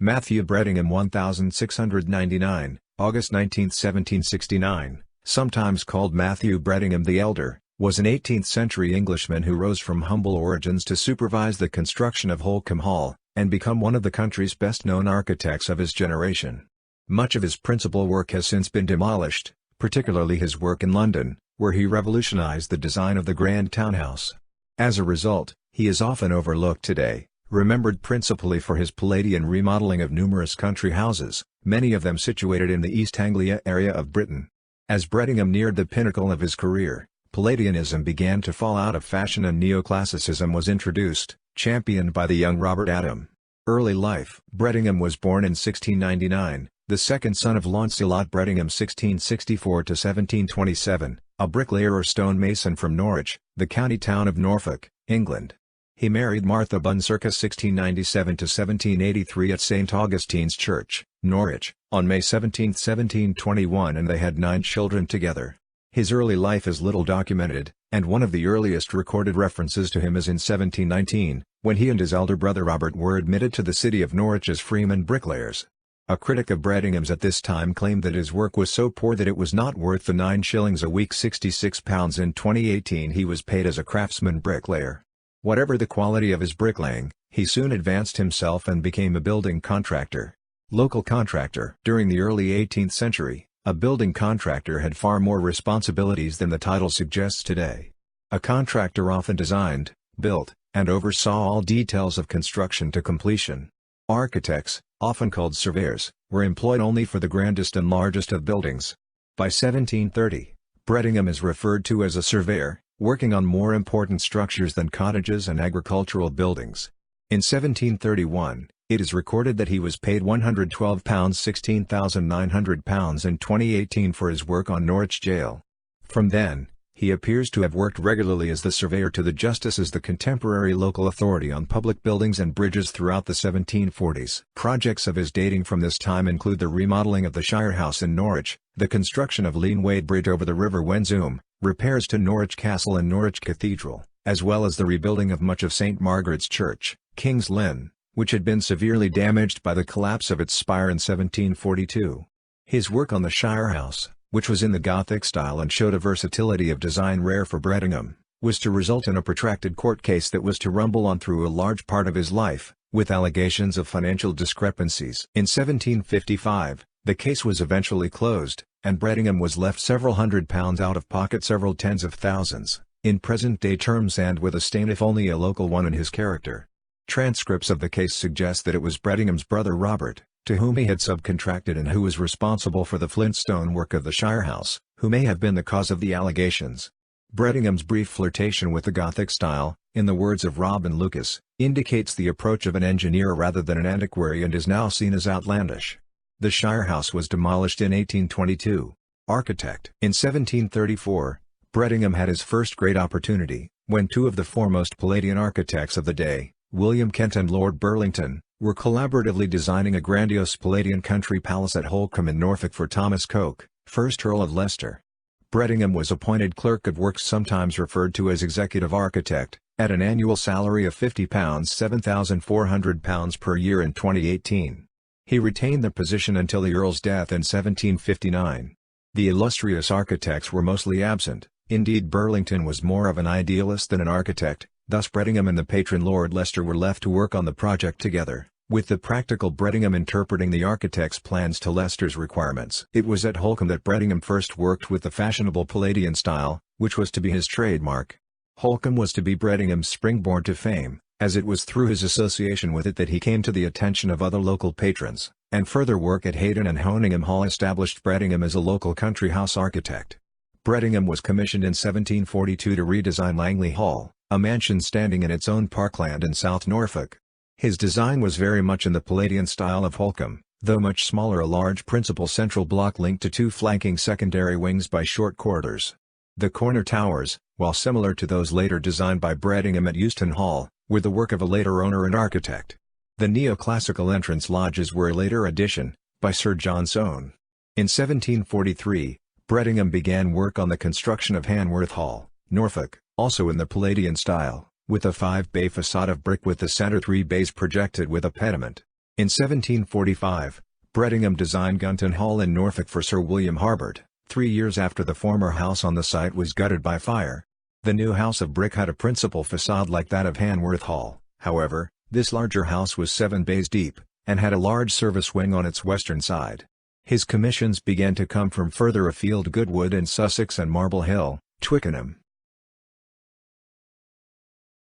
Matthew Brettingham 1699, August 19, 1769, sometimes called Matthew Brettingham the Elder, was an 18th-century Englishman who rose from humble origins to supervise the construction of Holkham Hall, and become one of the country's best-known architects of his generation. Much of his principal work has since been demolished, particularly his work in London, where he revolutionized the design of the Grand Townhouse. As a result, he is often overlooked today, remembered principally for his Palladian remodeling of numerous country houses, many of them situated in the East Anglia area of Britain. As Brettingham neared the pinnacle of his career, Palladianism began to fall out of fashion and neoclassicism was introduced, championed by the young Robert Adam. Early life: Brettingham was born in 1699, the second son of Launcelot Brettingham (1664–1727), a bricklayer or stonemason from Norwich, the county town of Norfolk, England. He married Martha Bunn circa 1697–1783 at St. Augustine's Church, Norwich, on May 17, 1721, and they had 9 children together. His early life is little documented, and one of the earliest recorded references to him is in 1719, when he and his elder brother Robert were admitted to the city of Norwich as freemen bricklayers. A critic of Brettingham's at this time claimed that his work was so poor that it was not worth the 9 shillings a week £66 in 2018 he was paid as a craftsman bricklayer. Whatever the quality of his bricklaying, he soon advanced himself and became a building contractor. Local contractor. During the early 18th century, a building contractor had far more responsibilities than the title suggests today. A contractor often designed, built, and oversaw all details of construction to completion. Architects, often called surveyors, were employed only for the grandest and largest of buildings. By 1730, Brettingham is referred to as a surveyor, working on more important structures than cottages and agricultural buildings. In 1731, it is recorded that he was paid £112 £16,900 in 2018 for his work on Norwich Jail. From then, he appears to have worked regularly as the surveyor to the justices, the contemporary local authority on public buildings and bridges throughout the 1740s. Projects of his dating from this time include the remodeling of the Shire House in Norwich, the construction of Leanwade Bridge over the River Wensum, repairs to Norwich Castle and Norwich Cathedral, as well as the rebuilding of much of St. Margaret's Church, King's Lynn, which had been severely damaged by the collapse of its spire in 1742. His work on the Shire House, which was in the Gothic style and showed a versatility of design rare for Brettingham, was to result in a protracted court case that was to rumble on through a large part of his life, with allegations of financial discrepancies. In 1755, the case was eventually closed, and Brettingham was left several £100s out of pocket, several tens of thousands, in present-day terms, and with a stain if only a local one in his character. Transcripts of the case suggest that it was Brettingham's brother Robert, to whom he had subcontracted and who was responsible for the flintstone work of the Shire House, who may have been the cause of the allegations. Brettingham's brief flirtation with the Gothic style, in the words of Robin Lucas, indicates the approach of an engineer rather than an antiquary and is now seen as outlandish. The Shire House was demolished in 1822. Architect. In 1734, Brettingham had his first great opportunity, when 2 of the foremost Palladian architects of the day, William Kent and Lord Burlington, were collaboratively designing a grandiose Palladian country palace at Holkham in Norfolk for Thomas Coke, 1st Earl of Leicester. Brettingham was appointed Clerk of Works, sometimes referred to as Executive Architect, at an annual salary of £50 £7,400 per year in 2018. He retained the position until the Earl's death in 1759. The illustrious architects were mostly absent, indeed Burlington was more of an idealist than an architect, thus Brettingham and the patron Lord Leicester were left to work on the project together, with the practical Brettingham interpreting the architect's plans to Leicester's requirements. It was at Holkham that Brettingham first worked with the fashionable Palladian style, which was to be his trademark. Holkham was to be Brettingham's springboard to fame, as it was through his association with it that he came to the attention of other local patrons, and further work at Hayden and Honingham Hall established Brettingham as a local country house architect. Brettingham was commissioned in 1742 to redesign Langley Hall, a mansion standing in its own parkland in South Norfolk. His design was very much in the Palladian style of Holkham, though much smaller, a large principal central block linked to 2 flanking secondary wings by short corridors. The corner towers, while similar to those later designed by Brettingham at Euston Hall, were the work of a later owner and architect. The neoclassical entrance lodges were a later addition, by Sir John Soane. In 1743, Brettingham began work on the construction of Hanworth Hall, Norfolk, also in the Palladian style, with a 5-bay facade of brick with the center 3 bays projected with a pediment. In 1745, Brettingham designed Gunton Hall in Norfolk for Sir William Harbert, 3 years after the former house on the site was gutted by fire. The new house of brick had a principal facade like that of Hanworth Hall. However, this larger house was 7 bays deep, and had a large service wing on its western side. His commissions began to come from further afield: Goodwood in Sussex and Marble Hill, Twickenham,